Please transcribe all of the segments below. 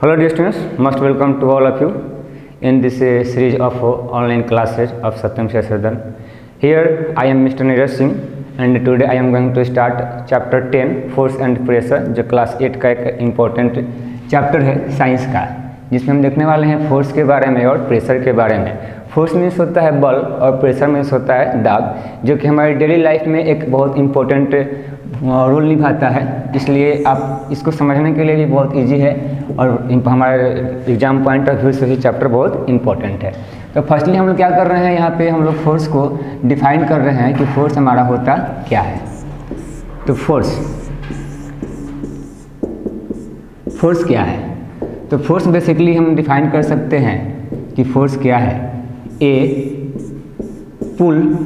Hello dear students, most welcome to all of you in this series of online classes of Satyam Seshadan. Here I am Mr. Neeraj Singh and today I am going to start chapter 10 Force and Pressure, जो class 8 का एक important chapter है science का, जिसमें हम देखने वाले हैं फोर्स के बारे में और प्रेशर के बारे में। फोर्स मीन्स होता है बल और प्रेशर मीन्स होता है दाब, जो कि हमारी डेली लाइफ में एक बहुत इम्पोर्टेंट रोल निभाता है। इसलिए आप इसको समझने के लिए भी बहुत इजी है और हमारे एग्जाम पॉइंट ऑफ व्यू से ही चैप्टर बहुत इम्पोर्टेंट है। तो फर्स्टली हम लोग क्या कर रहे हैं, यहाँ पे हम लोग फोर्स को डिफाइन कर रहे हैं कि फोर्स हमारा होता क्या है। तो फोर्स क्या है? तो फोर्स बेसिकली हम डिफाइन कर सकते हैं कि फोर्स क्या है। ए पुल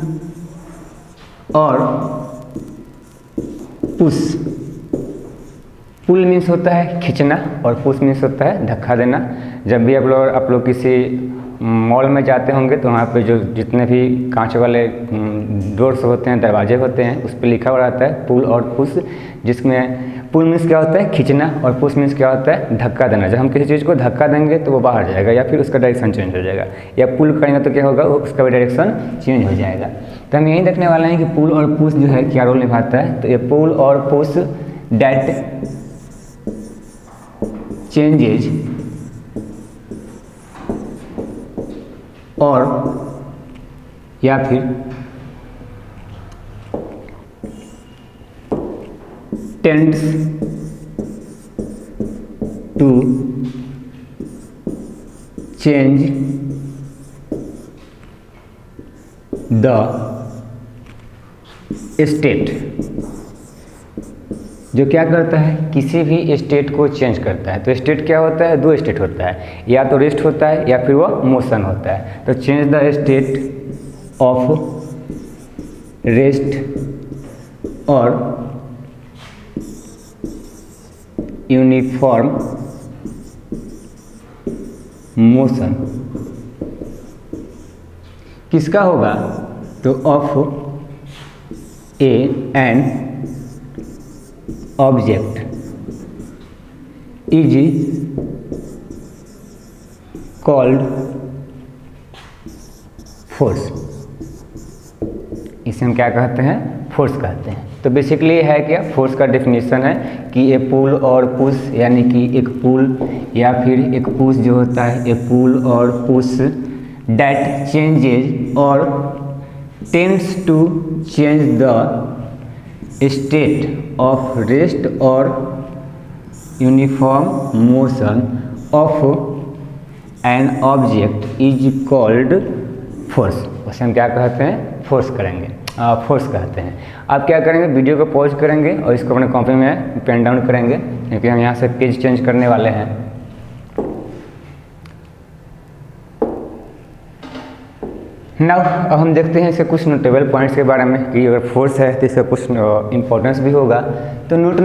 और पुश। पुल मीन्स होता है खींचना और पुश मीन्स होता है धक्का देना। जब भी आप लोग किसी मॉल में जाते होंगे तो वहाँ पे जो जितने भी कांच वाले डोर्स होते हैं, दरवाजे होते हैं, उस पर लिखा हुआ रहता है पुल और पुश, जिसमें पुल मीन्स क्या होता है खींचना और पुश मीन्स क्या होता है धक्का देना। जब हम किसी चीज़ को धक्का देंगे तो वो बाहर जाएगा या फिर उसका डायरेक्शन चेंज हो जाएगा, या पुल करेंगे तो क्या होगा, उसका भी डायरेक्शन चेंज हो जाएगा। तो हम यही देखने वाले हैं कि पुल और पुश जो है क्या रोल निभाता है। तो ये पुल और पुश डेट चेंजेज और या फिर tends to change the state, जो क्या करता है किसी भी स्टेट को चेंज करता है। तो स्टेट क्या होता है, दो स्टेट होता है, या तो रेस्ट होता है या फिर वो मोशन होता है। तो change the state of rest और यूनिफॉर्म मोशन किसका होगा, तो of an object is called force. इसे हम क्या कहते हैं, फोर्स कहते हैं। तो बेसिकली है क्या, फोर्स का डेफिनेशन है कि ए पुल और पुश, यानी कि एक पुल या फिर एक पुश जो होता है, ए पुल और पुश डेट चेंजेज और tends to change the state of rest और uniform motion of an object is called force. उसे हम क्या कहते हैं, फोर्स करेंगे, फोर्स कहते हैं। आप क्या करेंगे, वीडियो को पॉज करेंगे और इसको अपने कॉपी में पेन डाउन करेंगे, क्योंकि हम यहाँ से पेज चेंज करने वाले हैं। नाउ अब हम देखते हैं इसके कुछ नोटेबल पॉइंट्स के बारे में कि अगर फोर्स है तो इसका कुछ इम्पोर्टेंस भी होगा। तो नोट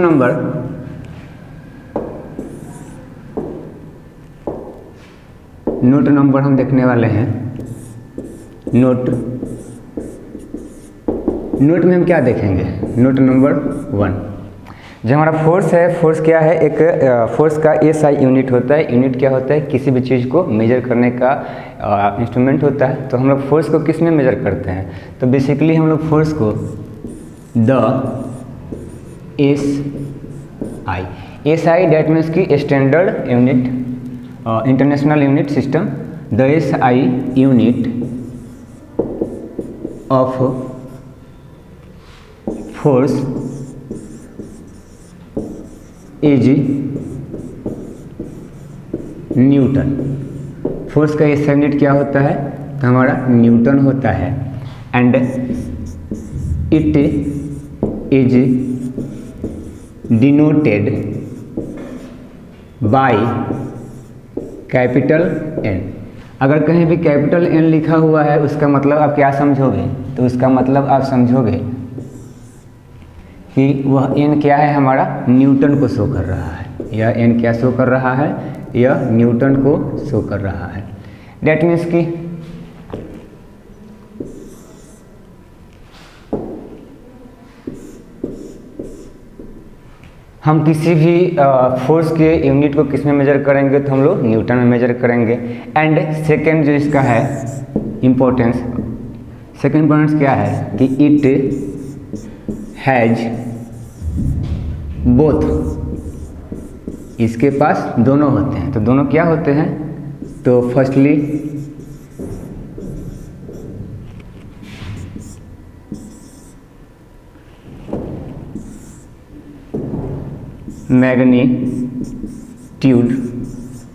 नंबर हम देखने वाले हैं। नोट में हम क्या देखेंगे, नोट नंबर 1, जो हमारा फोर्स है, फोर्स क्या है, एक फोर्स का एसआई यूनिट होता है। यूनिट क्या होता है, किसी भी चीज़ को मेजर करने का इंस्ट्रूमेंट होता है। तो हम लोग फोर्स को किस में मेजर करते हैं, तो बेसिकली हम लोग फोर्स को द एसआई डेट मीन्स की standard unit, international unit system, the SI unit of force is newton. Force का एसआई यूनिट क्या होता है, तो हमारा न्यूटन होता है। And it is denoted by capital N. अगर कहीं भी कैपिटल एन लिखा हुआ है उसका मतलब आप क्या समझोगे, तो उसका मतलब आप समझोगे कि वह एन क्या है, हमारा न्यूटन को शो कर रहा है। यह एन क्या शो कर रहा है, यह न्यूटन को शो कर रहा है। डेट मीन्स कि हम किसी भी फोर्स के यूनिट को किस में मेजर करेंगे, तो हम लोग न्यूटन में मेजर करेंगे। एंड सेकेंड जो इसका है इम्पोर्टेंस, सेकेंड इम्पोर्टेंस क्या है कि इट हैज बोथ, इसके पास दोनों होते हैं। तो दोनों क्या होते हैं, तो फर्स्टली मैग्नीट्यूड,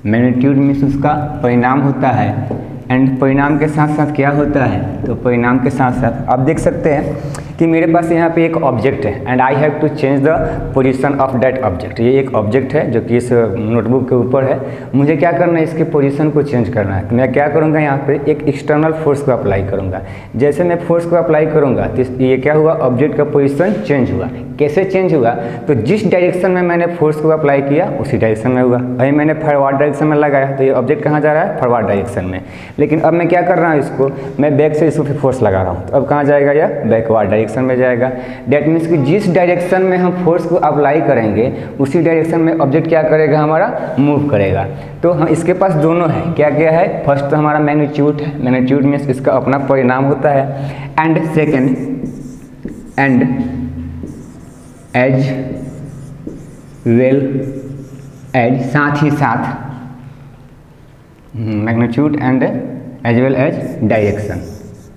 मैग्नीट्यूड मीन्स उसका परिणाम होता है। एंड परिणाम के साथ साथ क्या होता है, तो परिणाम के साथ साथ आप देख सकते हैं कि मेरे पास यहाँ पे एक ऑब्जेक्ट है and I have to change the position of that object. ये एक ऑब्जेक्ट है जो कि इस नोटबुक के ऊपर है, मुझे क्या करना है, इसके पोजीशन को चेंज करना है। तो मैं क्या करूँगा, यहाँ पे एक एक्सटर्नल फोर्स को अप्लाई करूँगा। जैसे मैं फोर्स को अप्लाई करूँगा तो ये क्या हुआ, ऑब्जेक्ट का पोजीशन चेंज हुआ। कैसे चेंज हुआ, तो जिस डायरेक्शन में मैंने फोर्स को अप्लाई किया उसी डायरेक्शन में हुआ। अभी मैंने फॉरवर्ड डायरेक्शन में लगाया तो ये ऑब्जेक्ट कहाँ जा रहा है, फॉरवर्ड डायरेक्शन में। लेकिन अब मैं क्या कर रहा हूँ, इसको मैं बैक से इसको फोर्स लगा रहा हूँ, तो अब कहाँ जाएगा, यह बैकवर्ड डायरेक्शन में जाएगा। दैट मीन्स कि जिस डायरेक्शन में हम फोर्स को अप्लाई करेंगे उसी डायरेक्शन में ऑब्जेक्ट क्या करेगा, हमारा मूव करेगा। तो हम इसके पास दोनों है, क्या क्या है, फर्स्ट तो हमारा मैग्नीट्यूड है, मैग्नीट्यूड मीन्स इसका अपना परिणाम होता है। And second and as well as, साथ ही साथ magnitude and as well as direction,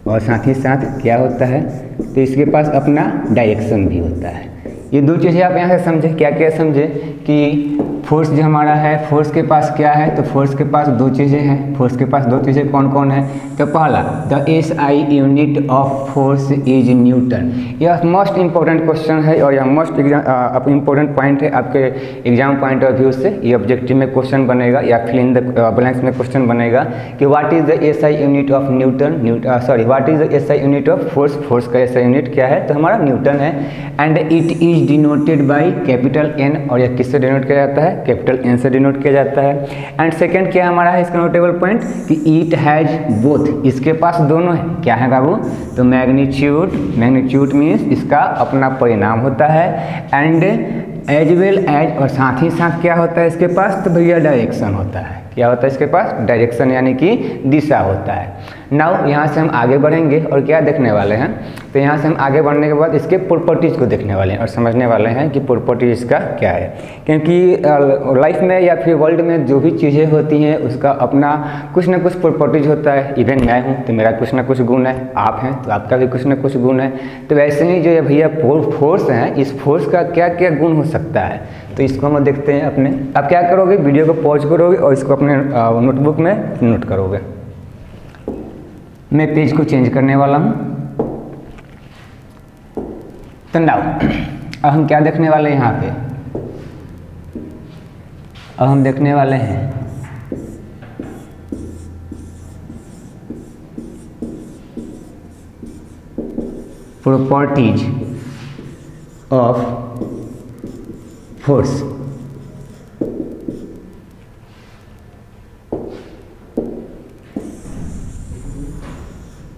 और साथ ही साथ क्या होता है, तो इसके पास अपना डायरेक्शन भी होता है। ये दो चीज़ें आप यहाँ से समझे, क्या क्या समझे कि फोर्स जो हमारा है, फोर्स के पास क्या है, तो फोर्स के पास दो चीज़ें हैं। फोर्स के पास दो चीज़ें कौन कौन है, तो पहला the SI unit of force is Newton. यह मोस्ट इंपॉर्टेंट क्वेश्चन है और यह मोस्ट इंपॉर्टेंट पॉइंट है आपके एग्जाम पॉइंट ऑफ व्यू से। ये ऑब्जेक्टिव में क्वेश्चन बनेगा या फिल इन द ब्लैंक्स में क्वेश्चन बनेगा कि what is the SI unit of Newton, what is the SI unit of force, force का SI यूनिट क्या है, तो हमारा न्यूटन है। And it is denoted by capital N, और यह किससे डिनोट किया जाता है, कैपिटल N से डिनोट किया जाता है। एंड सेकंड क्या हमारा है इसका नोटेबल पॉइंट कि इट हैज बोथ, इसके पास दोनों है। क्या है बाबू, तो मैग्नीट्यूड, मैग्नीट्यूड मीन्स इसका अपना परिणाम होता है। एंड एज वेल एज, और साथ ही साथ क्या होता है इसके पास, तो भैया डायरेक्शन होता है। क्या होता है इसके पास, डायरेक्शन यानी कि दिशा होता है। नाउ यहाँ से हम आगे बढ़ेंगे और क्या देखने वाले हैं, तो यहाँ से हम आगे बढ़ने के बाद इसके प्रॉपर्टीज़ को देखने वाले हैं और समझने वाले हैं कि प्रॉपर्टी इसका क्या है। क्योंकि लाइफ में या फिर वर्ल्ड में जो भी चीज़ें होती हैं उसका अपना कुछ ना कुछ प्रॉपर्टीज़ होता है। इवन मैं हूँ तो मेरा कुछ ना कुछ गुण है, आप हैं तो आपका भी कुछ ना कुछ गुण है। तो वैसे ही जो ये भैया फोर्स हैं, इस फोर्स का क्या क्या गुण हो सकता है, तो इसको हम देखते हैं अपने। आप क्या करोगे, वीडियो को पॉज करोगे और इसको अपने नोटबुक में नोट करोगे। मैं पेज को चेंज करने वाला हूँ। तो नाउ अब हम क्या देखने वाले हैं यहाँ पे, अब हम देखने वाले हैं प्रॉपर्टीज ऑफ फोर्स।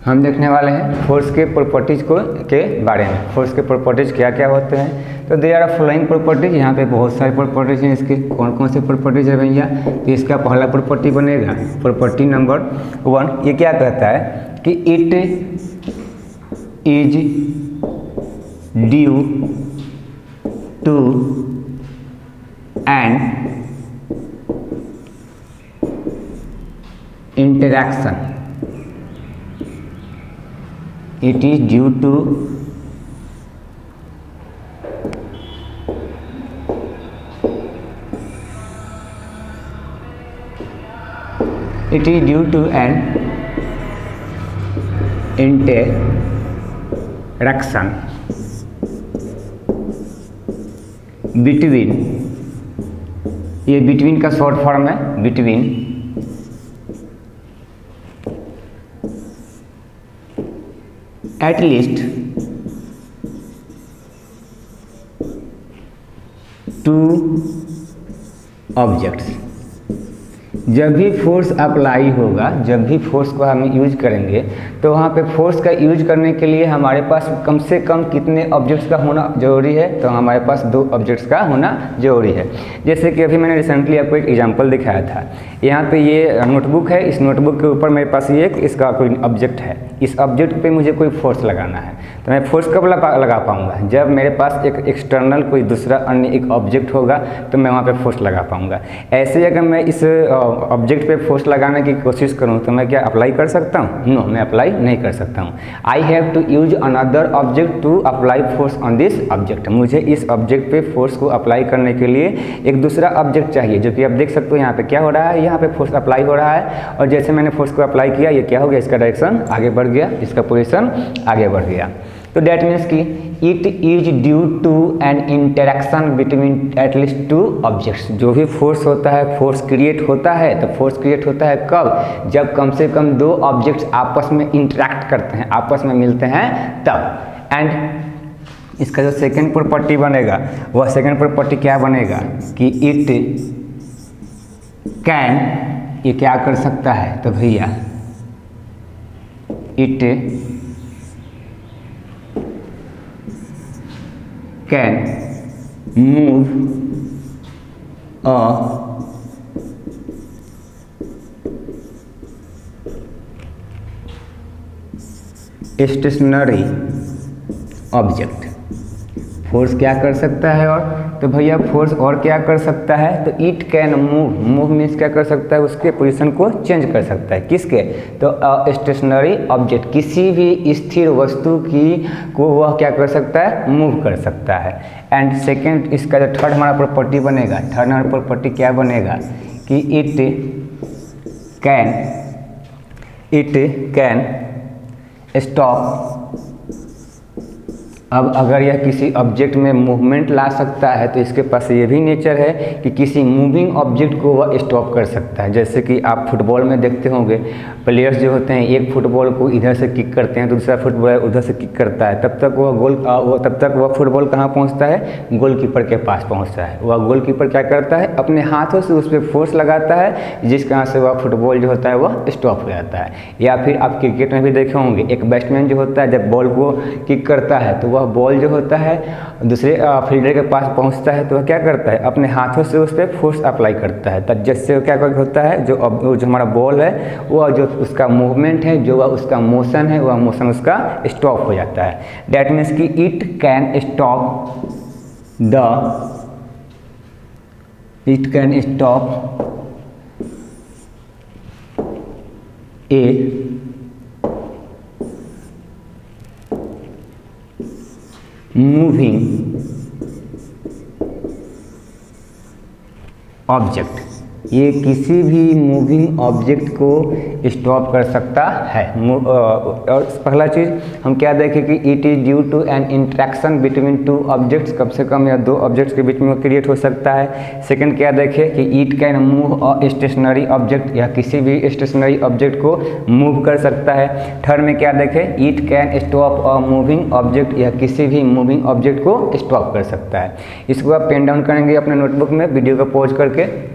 हम देखने वाले हैं फोर्स के प्रॉपर्टीज के बारे में। फोर्स के प्रॉपर्टीज क्या क्या होते हैं, तो दे आर फॉलोइंग प्रॉपर्टीज। यहाँ पे बहुत सारे प्रॉपर्टीज हैं। इसके कौन कौन से प्रॉपर्टीज है भैया, तो इसका पहला प्रॉपर्टी बनेगा प्रॉपर्टी नंबर 1। ये क्या कहता है कि it is due to an interaction, it is due to an interaction between, ये between का शॉर्ट फॉर्म है, between at least two objects। जब भी फोर्स अप्लाई होगा, जब भी फोर्स को हम यूज करेंगे तो वहाँ पे फोर्स का यूज करने के लिए हमारे पास कम से कम कितने ऑब्जेक्ट्स का होना ज़रूरी है? तो हमारे पास 2 ऑब्जेक्ट्स का होना ज़रूरी है। जैसे कि अभी मैंने रिसेंटली आपको एक एग्जांपल दिखाया था। यहाँ पे ये नोटबुक है, इस नोटबुक के ऊपर मेरे पास ये इसका कोई ऑब्जेक्ट है। इस ऑब्जेक्ट पे मुझे कोई फोर्स लगाना है, तो मैं फोर्स कब लगा पाऊँगा? जब मेरे पास एक एक्सटर्नल कोई दूसरा अन्य एक ऑब्जेक्ट होगा तो मैं वहाँ पे फोर्स लगा पाऊँगा। ऐसे ही अगर मैं इस ऑब्जेक्ट पे फोर्स लगाने की कोशिश करूँ तो मैं क्या अप्लाई कर सकता हूँ? नो, मैं अप्लाई नहीं कर सकता हूँ। I have to use another object to apply force on this object. मुझे इस ऑब्जेक्ट पे फोर्स को अप्लाई करने के लिए एक दूसरा ऑब्जेक्ट चाहिए, जो कि आप देख सकते हो यहाँ पे क्या हो रहा है, यहाँ पे फोर्स अप्लाई हो रहा है। और जैसे मैंने फोर्स को अप्लाई किया, ये क्या हो गया, इसका डायरेक्शन आगे बढ़ गया, इसका पोजीशन आगे बढ़ गया। तो डैट मीन्स कि it is due to an interaction between at least 2 objects. जो भी फोर्स होता है, फोर्स क्रिएट होता है, तो फोर्स क्रिएट होता है कब? जब कम से कम 2 ऑब्जेक्ट्स आपस में इंटरेक्ट करते हैं, आपस में मिलते हैं तब। एंड इसका जो सेकेंड प्रॉपर्टी बनेगा, वह सेकेंड प्रॉपर्टी क्या बनेगा कि इट कैन, ये क्या कर सकता है? तो भैया it can move a stationary object. Force क्या कर सकता है? और तो भैया फोर्स और क्या कर सकता है? तो it can move, move means क्या कर सकता है? उसके पोजीशन को चेंज कर सकता है। किसके? तो स्टेशनरी ऑब्जेक्ट, किसी भी स्थिर वस्तु की को वह क्या कर सकता है? मूव कर सकता है। एंड सेकेंड, इसका जो थर्ड हमारा प्रॉपर्टी बनेगा, थर्ड हमारा प्रॉपर्टी क्या बनेगा कि इट कैन स्टॉप। अब अगर यह किसी ऑब्जेक्ट में मूवमेंट ला सकता है तो इसके पास ये भी नेचर है कि किसी मूविंग ऑब्जेक्ट को वह स्टॉप कर सकता है। जैसे कि आप फुटबॉल में देखते होंगे, प्लेयर्स जो होते हैं एक फुटबॉल को इधर से किक करते हैं तो दूसरा फुटबॉलर उधर से किक करता है, तब तक वह फुटबॉल कहाँ पहुँचता है? गोलकीपर के पास पहुँचता है। वह गोलकीपर क्या करता है? अपने हाथों से उस पर फोर्स लगाता है, जिस कारण से वह फुटबॉल जो होता है वह स्टॉप हो जाता है। या फिर आप क्रिकेट में भी देखे होंगे, एक बैट्समैन जो होता है जब बॉल को किक करता है तो वह बॉल जो होता है दूसरे फील्डर के पास पहुंचता है तो वह क्या करता है? अपने हाथों से उस पर फोर्स अप्लाई करता है। तब जिससे क्या होता है, जो हमारा बॉल है वह जो उसका मूवमेंट है, जो वह उसका मोशन है, वह मोशन उसका स्टॉप हो जाता है। डैट मीन्स कि it can stop a moving object. ये किसी भी मूविंग ऑब्जेक्ट को स्टॉप कर सकता है। और पहला चीज़ हम क्या देखें कि it is due to an interaction between 2 objects, कम से कम या 2 ऑब्जेक्ट्स के बीच में क्रिएट हो सकता है। सेकंड क्या देखें कि it can move a stationary object, या किसी भी स्टेशनरी ऑब्जेक्ट को मूव कर सकता है। थर्ड में क्या देखें, it can stop a moving object, या किसी भी मूविंग ऑब्जेक्ट को स्टॉप कर सकता है। इसको आप पेन डाउन करेंगे अपने नोटबुक में, वीडियो को पॉज करके।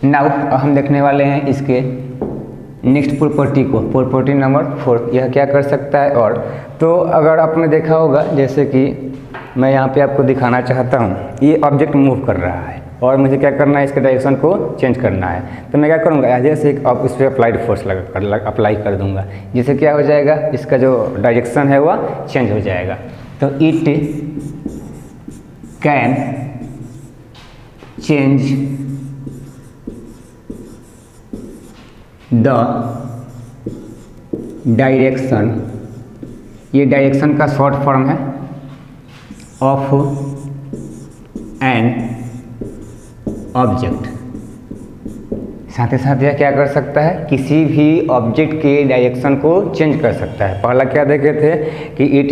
नाउ हम देखने वाले हैं इसके नेक्स्ट प्रॉपर्टी को, प्रॉपर्टी नंबर 4। यह क्या कर सकता है? और तो अगर आपने देखा होगा, जैसे कि मैं यहाँ पे आपको दिखाना चाहता हूँ, ये ऑब्जेक्ट मूव कर रहा है और मुझे क्या करना है, इसके डायरेक्शन को चेंज करना है। तो मैं क्या करूँगा, जैसे एक इस पर अप्लाइड फोर्स अप्लाई कर दूँगा, जिससे क्या हो जाएगा, इसका जो डायरेक्शन है वह चेंज हो जाएगा। तो it can change the direction, ये डायरेक्शन का शॉर्ट फॉर्म है, ऑफ एन ऑब्जेक्ट। साथ ही साथ यह क्या कर सकता है, किसी भी ऑब्जेक्ट के डायरेक्शन को चेंज कर सकता है। पहला क्या देखे थे कि it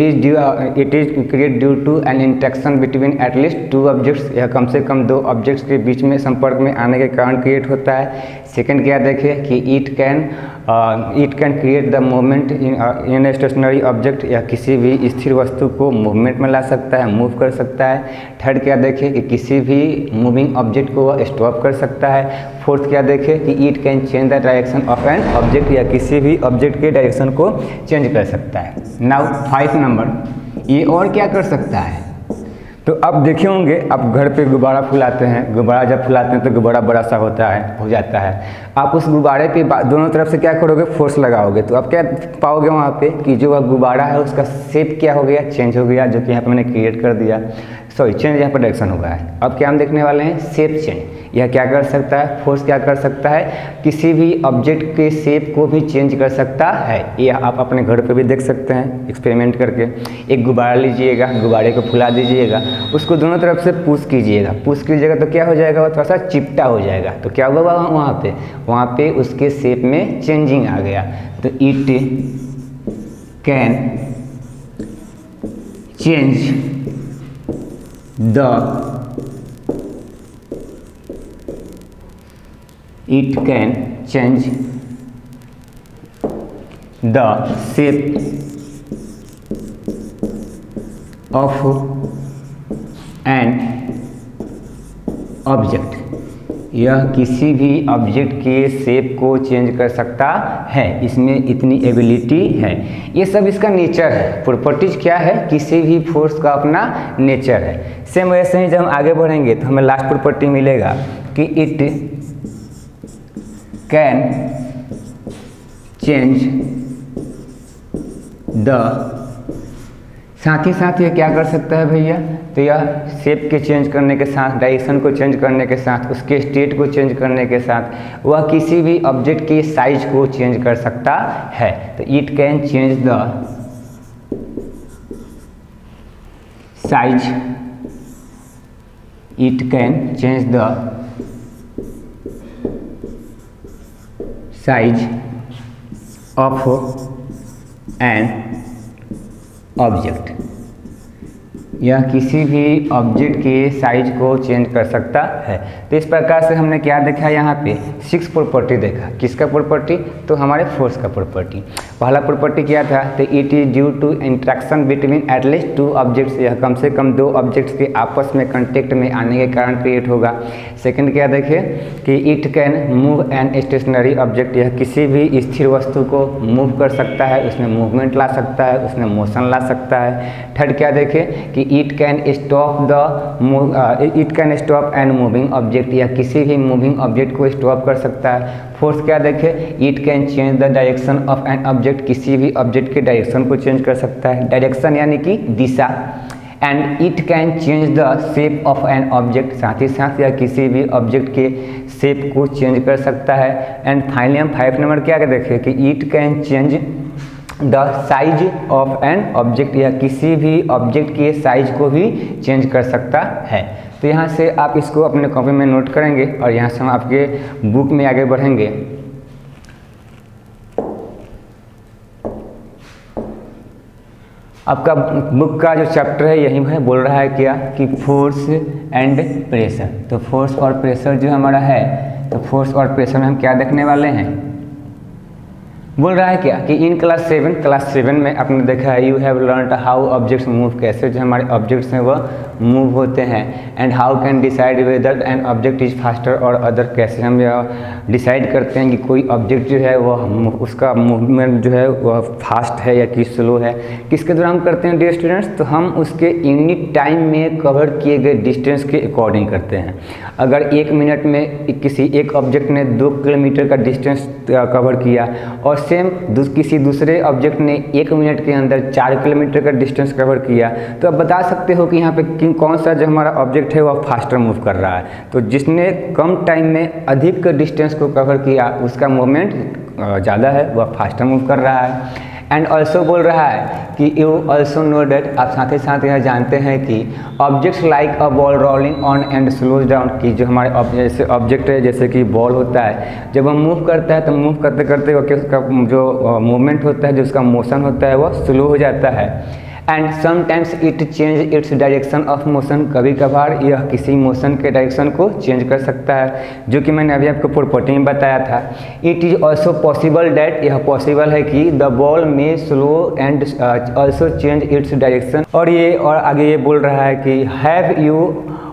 is create due to an interaction between at least 2 objects, यह कम से कम 2 ऑब्जेक्ट्स के बीच में संपर्क में आने के कारण क्रिएट होता है। सेकंड क्या देखे कि it can it can create the movement in a stationary object, या किसी भी स्थिर वस्तु को मूवमेंट में ला सकता है, मूव कर सकता है। थर्ड क्या देखें कि किसी भी मूविंग ऑब्जेक्ट को वह स्टॉप कर सकता है। फोर्थ क्या देखें कि it can change the direction of an object, या किसी भी ऑब्जेक्ट के डायरेक्शन को चेंज कर सकता है। नाउ 5 नंबर, ये और क्या कर सकता है? तो अब देखे होंगे आप घर पे गुब्बारा फुलाते हैं, गुब्बारा जब फुलाते हैं तो गुब्बारा बड़ा सा होता है, हो जाता है। आप उस गुब्बारे पे दोनों तरफ से क्या करोगे, फोर्स लगाओगे, तो आप क्या पाओगे वहाँ पे कि जो वह गुब्बारा है उसका शेप क्या हो गया, चेंज हो गया, जो कि यहाँ पे मैंने क्रिएट कर दिया। सॉरी, चेंज यहाँ पर डायरेक्शन हो गया है। अब क्या हम देखने वाले हैं, शेप चेंज। यह क्या कर सकता है, फोर्स क्या कर सकता है, किसी भी ऑब्जेक्ट के शेप को भी चेंज कर सकता है। यह आप अपने घर पे भी देख सकते हैं एक्सपेरिमेंट करके। एक गुब्बारा लीजिएगा, गुब्बारे को फुला दीजिएगा, उसको दोनों तरफ से पुश कीजिएगा, पुश कीजिएगा तो क्या हो जाएगा, वो थोड़ा सा चिपटा हो जाएगा। तो क्या होगा वहाँ पे उसके शेप में चेंजिंग आ गया। तो it can change it can change the shape of an object, यह किसी भी ऑब्जेक्ट के शेप को चेंज कर सकता है, इसमें इतनी एबिलिटी है। ये सब इसका नेचर है। प्रॉपर्टीज क्या है, किसी भी फोर्स का अपना नेचर है। सेम वैसे ही जब हम आगे बढ़ेंगे तो हमें लास्ट प्रॉपर्टी मिलेगा कि इट कैन चेंज द, साथ ही साथ ये क्या कर सकता है भैया, तो यह शेप के चेंज करने के साथ, डायरेक्शन को चेंज करने के साथ, उसके स्टेट को चेंज करने के साथ वह किसी भी ऑब्जेक्ट की साइज को चेंज कर सकता है। तो it can change the size, it can change the size of an object, यह किसी भी ऑब्जेक्ट के साइज को चेंज कर सकता है। तो इस प्रकार से हमने क्या देखा, यहाँ पे 6 प्रॉपर्टी देखा। किसका प्रॉपर्टी, तो हमारे फोर्स का प्रॉपर्टी। पहला प्रॉपर्टी क्या था, तो it is due to interaction between at least 2 objects, यह कम से कम 2 ऑब्जेक्ट्स के आपस में कांटेक्ट में आने के कारण क्रिएट होगा। सेकंड क्या देखे कि it can move an stationary object, यह किसी भी स्थिर वस्तु को मूव कर सकता है, उसमें मूवमेंट ला सकता है, उसमें मोशन ला सकता है। थर्ड क्या देखे कि it can stop an moving object, या किसी भी मूविंग ऑब्जेक्ट को स्टॉप कर सकता है। फोर्थ क्या देखे, it can change the direction of an object, किसी भी ऑब्जेक्ट के डायरेक्शन को चेंज कर सकता है, डायरेक्शन यानी कि दिशा। And it can change the shape of an object, साथ ही साथ यह किसी भी ऑब्जेक्ट के शेप को चेंज कर सकता है। एंड फाइनली हम 5 नंबर क्या देखे कि it can change the size of an object, या किसी भी ऑब्जेक्ट के साइज को भी चेंज कर सकता है। तो यहाँ से आप इसको अपने कॉपी में नोट करेंगे और यहाँ से हम आपके बुक में आगे बढ़ेंगे। आपका बुक का जो चैप्टर है यही है, बोल रहा है क्या कि फोर्स एंड प्रेशर। तो फोर्स और प्रेशर जो हमारा है, तो फोर्स और प्रेशर में हम क्या देखने वाले हैं, बोल रहा है क्या कि इन क्लास 7 में आपने देखा है, you have learned how objects move, कैसे जो हमारे ऑब्जेक्ट्स हैं वह मूव होते हैं। And how can decide whether N object is faster और अदर, कैसे हम यह डिसाइड करते हैं कि कोई ऑब्जेक्ट जो है वह उसका मूवमेंट जो है वह फास्ट है या कि स्लो है। किसके द्वारा हम करते हैं डियर स्टूडेंट्स, तो हम उसके यूनिट टाइम में कवर किए गए डिस्टेंस के अकॉर्डिंग करते हैं। अगर 1 मिनट में किसी एक ऑब्जेक्ट ने 2 किलोमीटर का डिस्टेंस कवर किया और सेम किसी दूसरे ऑब्जेक्ट ने 1 मिनट के अंदर 4 किलोमीटर का डिस्टेंस कवर किया, तो आप बता सकते हो कि यहाँ पे कौन सा जो हमारा ऑब्जेक्ट है वह फास्टर मूव कर रहा है। तो जिसने कम टाइम में अधिक डिस्टेंस को कवर किया उसका मूवमेंट ज़्यादा है, वह फास्टर मूव कर रहा है। एंड ऑल्सो बोल रहा है कि यू ऑल्सो नो डेट, आप साथ ही साथ यह जानते हैं कि objects like a ball rolling on and slows down, कि जो हमारे जैसे ऑब्जेक्ट है जैसे कि बॉल होता है, जब हम मूव करता है तो मूव करते करते उसका जो मूवमेंट होता है, जो उसका मोशन होता है वह स्लो हो जाता है। And sometimes it change its direction of motion, कभी कभार यह किसी मोशन के डायरेक्शन को चेंज कर सकता है, जो कि मैंने अभी आपको प्रॉपर्टी में बताया था। It is also possible that, यह पॉसिबल है कि द बॉल में slow and also change its direction, और आगे ये बोल रहा है कि have you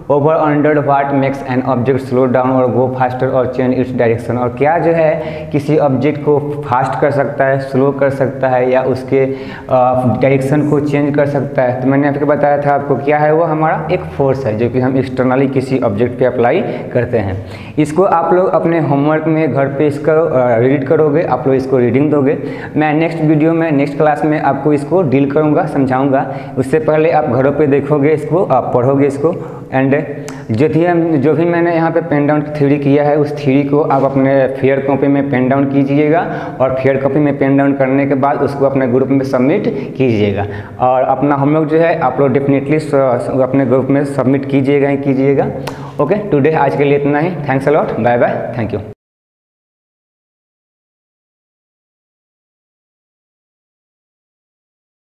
over under what makes an object slow down और गो फास्टर और चेंज इट्स डायरेक्शन, और क्या जो है किसी ऑब्जेक्ट को फास्ट कर सकता है, स्लो कर सकता है, या उसके डायरेक्शन को चेंज कर सकता है। तो मैंने आपको बताया था आपको क्या है, वो हमारा एक फोर्स है जो कि हम एक्सटर्नली किसी ऑब्जेक्ट पे अप्लाई करते हैं। इसको आप लोग अपने होमवर्क में घर पे इसका रीड करोगे, आप लोग इसको रीडिंग दोगे। मैं नेक्स्ट वीडियो में नेक्स्ट क्लास में आपको इसको डील करूँगा, समझाऊँगा। उससे पहले आप घरों पर देखोगे इसको, आप पढ़ोगे इसको, एंड जो भी मैंने यहाँ पे पेन डाउन थ्योरी किया है उस थ्योरी को आप अपने फेयर कॉपी में पेन डाउन कीजिएगा, और फेयर कॉपी में पेन डाउन करने के बाद उसको अपने ग्रुप में सबमिट कीजिएगा, और अपना होमवर्क जो है आप लोग डेफिनेटली अपने ग्रुप में सबमिट कीजिएगा ही कीजिएगा। ओके, टुडे आज के लिए इतना ही। Thanks a lot, bye bye, thank you.